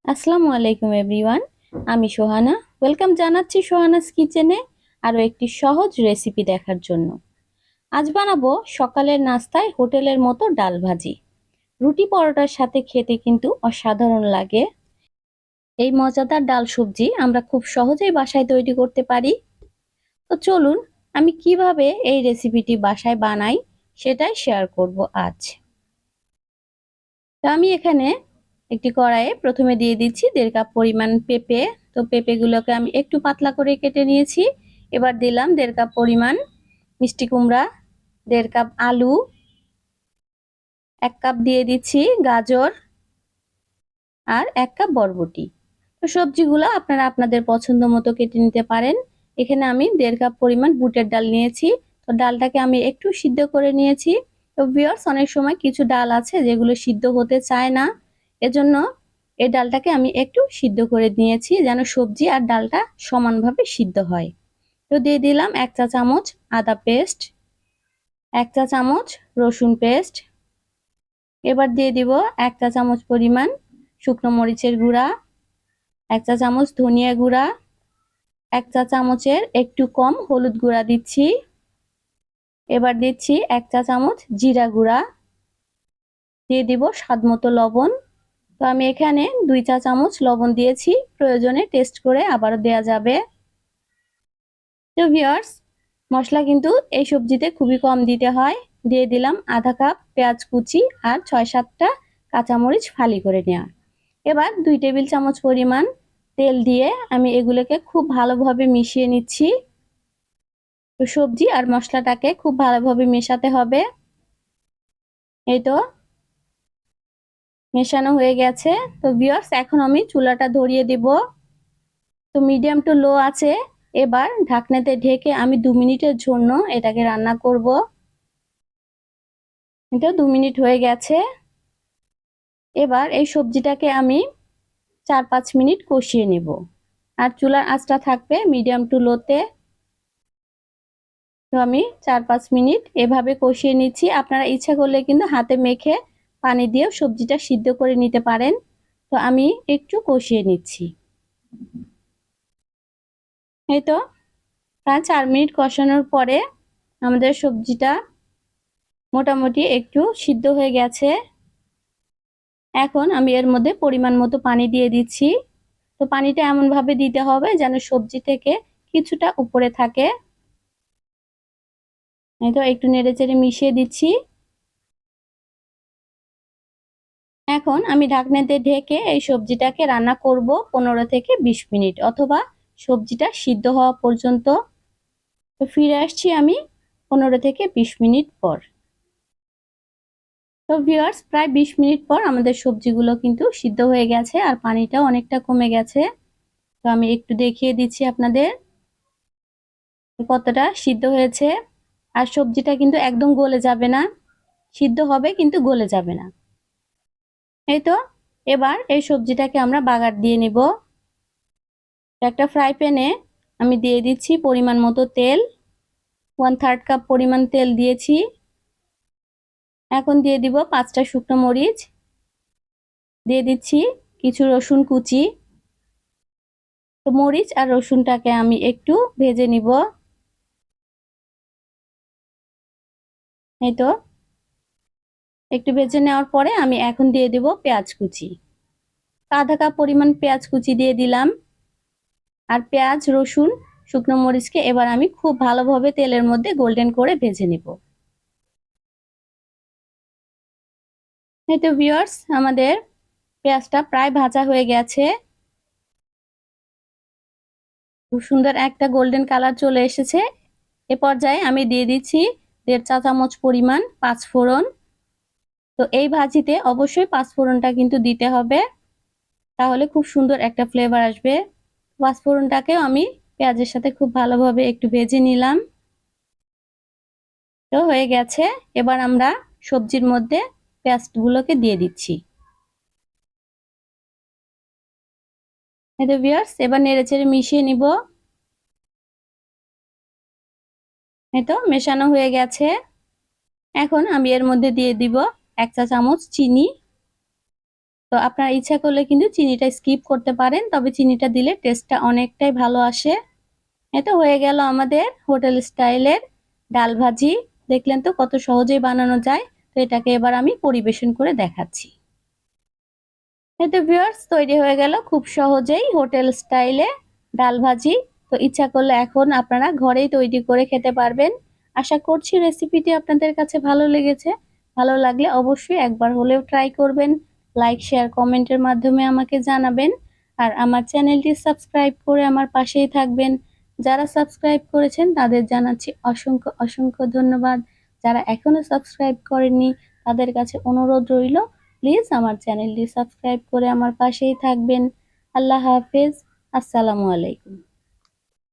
আসসালামু আলাইকুম এভরিওয়ান। আমি সোহানা। ওয়েলকাম জানাচ্ছি সোহানাস কিচেনে আরও একটি সহজ রেসিপি দেখার জন্য। আজ বানাবো সকালের নাস্তায় হোটেলের মতো ডাল ভাজি। রুটি পরোটার সাথে খেতে কিন্তু অসাধারণ লাগে। এই মজাদার ডাল সবজি আমরা খুব সহজেই বাসায় তৈরি করতে পারি। তো চলুন আমি কিভাবে এই রেসিপিটি বাসায় বানাই সেটাই শেয়ার করব আজ। তো আমি এখানে একটি কড়াইয়ে প্রথমে দিয়ে দিচ্ছি 1.5 কাপ পরিমাণ পেঁপে। তো পেঁপেগুলোকে আমি একটু পাতলা করে কেটে নিয়েছি। এবার দিলাম 1.5 কাপ পরিমাণ মিষ্টি কুমড়া, 1.5 কাপ আলু, 1 কাপ দিয়ে দিচ্ছি গাজর আর 1 কাপ বরবটি। তো সবজিগুলো আপনারা আপনাদের পছন্দ মতো কেটে নিতে পারেন। এখানে আমি 1.5 কাপ পরিমাণ বুটের ডাল নিয়েছি। তো ডালটাকে আমি একটু সিদ্ধ করে নিয়েছি। তো ভিউয়ার্স, অনেক সময় কিছু ডাল আছে যেগুলো সিদ্ধ হতে চায় না, এজন্য এই ডালটাকে আমি একটু সিদ্ধ করে নিয়েছি যেন সবজি আর ডালটা সমানভাবে সিদ্ধ হয়। তো দিয়ে দিলাম 1 চা চামচ আদা পেস্ট, 1 চা চামচ রসুন পেস্ট। এবার দিয়ে দিব 1 চা চামচ পরিমাণ শুকনো মরিচের গুঁড়া, 1 চা চামচ ধনিয়া গুঁড়া, 1 চা চামচের একটু কম হলুদ গুঁড়া দিচ্ছি। এবার দিচ্ছি 1 চা চামচ জিরা গুঁড়া, দিয়ে দিব স্বাদ মতো লবণ। তো আমি এখানে 2 চা চামচ লবণ দিয়েছি, প্রয়োজনে টেস্ট করে আবারও দেয়া যাবে। তো ভিউয়ার্স, মশলা কিন্তু এই সবজিতে খুবই কম দিতে হয়। দিয়ে দিলাম আধা কাপ পেঁয়াজ কুচি আর 6-7টা কাঁচামরিচ ফালি করে নেওয়া। এবার 2 টেবিল চামচ পরিমাণ তেল দিয়ে আমি এগুলোকে খুব ভালোভাবে মিশিয়ে নিচ্ছি। তো সবজি আর মশলাটাকে খুব ভালোভাবে মেশাতে হবে। এই তো মেশানো হয়ে গেছে। তো ভিউয়ার্স, এখন আমি চুলাটা ধরিয়ে দিব। তো মিডিয়াম টু লো আছে। এবার ঢাকনাতে ঢেকে আমি 2 মিনিটের জন্য এটাকে রান্না করব। এটা 2 মিনিট হয়ে গেছে। এবার এই সবজিটাকে আমি 4-5 মিনিট কষিয়ে নেব। আর চুলার আঁচটা থাকবে মিডিয়াম টু লোতে। তো আমি 4-5 মিনিট এভাবে কষিয়ে নিচ্ছি। আপনারা ইচ্ছা করলে কিন্তু হাতে মেখে পানি দিয়েও সবজিটা সিদ্ধ করে নিতে পারেন। তো আমি একটু কষিয়ে নিচ্ছি। এই তো প্রায় 4 মিনিট কষানোর পরে আমাদের সবজিটা মোটামুটি একটু সিদ্ধ হয়ে গেছে। এখন আমি এর মধ্যে পরিমাণ মতো পানি দিয়ে দিচ্ছি। তো পানিটা এমনভাবে দিতে হবে যেন সবজি থেকে কিছুটা উপরে থাকে। এই তো একটু নেড়েচেড়ে মিশিয়ে দিচ্ছি। এখন আমি ঢাকনাতে ঢেকে এই সবজিটাকে রান্না করব 15 থেকে 20 মিনিট, অথবা সবজিটা সিদ্ধ হওয়া পর্যন্ত। তো ফিরে আসছি আমি 15 থেকে 20 মিনিট পর। তো ভিউয়ার্স, প্রায় 20 মিনিট পর আমাদের সবজিগুলো কিন্তু সিদ্ধ হয়ে গেছে আর পানিটাও অনেকটা কমে গেছে। তো আমি একটু দেখিয়ে দিচ্ছি আপনাদের কতটা সিদ্ধ হয়েছে। আর সবজিটা কিন্তু একদম গলে যাবে না, সিদ্ধ হবে কিন্তু গলে যাবে না। এই তো এবার এই সবজিটাকে আমরা বাগার দিয়ে নিব। একটা ফ্রাই প্যানে আমি দিয়ে দিচ্ছি পরিমাণ মতো তেল। 1/3 কাপ পরিমাণ তেল দিয়েছি। এখন দিয়ে দিব 5টা শুকনো মরিচ, দিয়ে দিচ্ছি কিছু রসুন কুচি। তো মরিচ আর রসুনটাকে আমি একটু ভেজে নিব। এই তো একটু ভেজে নেওয়ার পরে আমি এখন দিয়ে দিব পেঁয়াজ কুচি। আধা কাপ পরিমাণ পেঁয়াজ কুচি দিয়ে দিলাম। আর পেঁয়াজ, রসুন, শুকনো মরিচকে এবার আমি খুব ভালোভাবে তেলের মধ্যে গোল্ডেন করে ভেজে নিব। এই তো ভিউয়ার্স, আমাদের পেঁয়াজটা প্রায় ভাজা হয়ে গেছে। খুব সুন্দর একটা গোল্ডেন কালার চলে এসেছে। এ পর্যায়ে আমি দিয়ে দিচ্ছি 1.5 চা চামচ পরিমাণ পাঁচফোড়ন। তো এই ভাজিতে অবশ্যই পাঁচফোড়নটা কিন্তু দিতে হবে, তাহলে খুব সুন্দর একটা ফ্লেভার আসবে। পাঁচফোড়নটাকেও আমি পেঁয়াজের সাথে খুব ভালোভাবে একটু ভেজে নিলাম। তো হয়ে গেছে। এবার আমরা সবজির মধ্যে পেঁয়াজগুলোকে দিয়ে দিচ্ছি। এই তো ভিউয়ার্স, এবার নেড়েচেড়ে মিশিয়ে নিব। এই তো মেশানো হয়ে গেছে। এখন আমি এর মধ্যে দিয়ে দিব 1 চা চামচ চিনি। তো আপনার ইচ্ছা করলে কিন্তু চিনিটা স্কিপ করতে পারেন, তবে চিনিটা দিলে টেস্টটা অনেকটাই ভালো আসে। এটা হয়ে গেল আমাদের হোটেল স্টাইলের ডাল ভাজি। দেখলেন তো কত সহজেই বানানো যায়। তো এটাকে এবার আমি পরিবেশন করে দেখাচ্ছি। এই তো ভিউয়ার্স, তৈরি হয়ে গেল খুব সহজেই হোটেল স্টাইলে ডাল ভাজি। তো ইচ্ছা করলে এখন আপনারা ঘরেই তৈরি করে খেতে পারবেন। আশা করছি রেসিপিটি আপনাদের কাছে ভালো লেগেছে। ভালো লাগলে অবশ্যই একবার হলেও ট্রাই করবেন। লাইক, শেয়ার, কমেন্টের মাধ্যমে আমাকে জানাবেন। আর আমার চ্যানেলটি সাবস্ক্রাইব করে আমার পাশেই থাকবেন। যারা সাবস্ক্রাইব করেছেন তাদের জানাচ্ছি অসংখ্য অসংখ্য ধন্যবাদ। যারা এখনো সাবস্ক্রাইব করেননি তাদের কাছে অনুরোধ রইল, প্লিজ আমার চ্যানেলটি সাবস্ক্রাইব করে আমার পাশেই থাকবেন। আল্লাহ হাফেজ। আসসালামু আলাইকুম।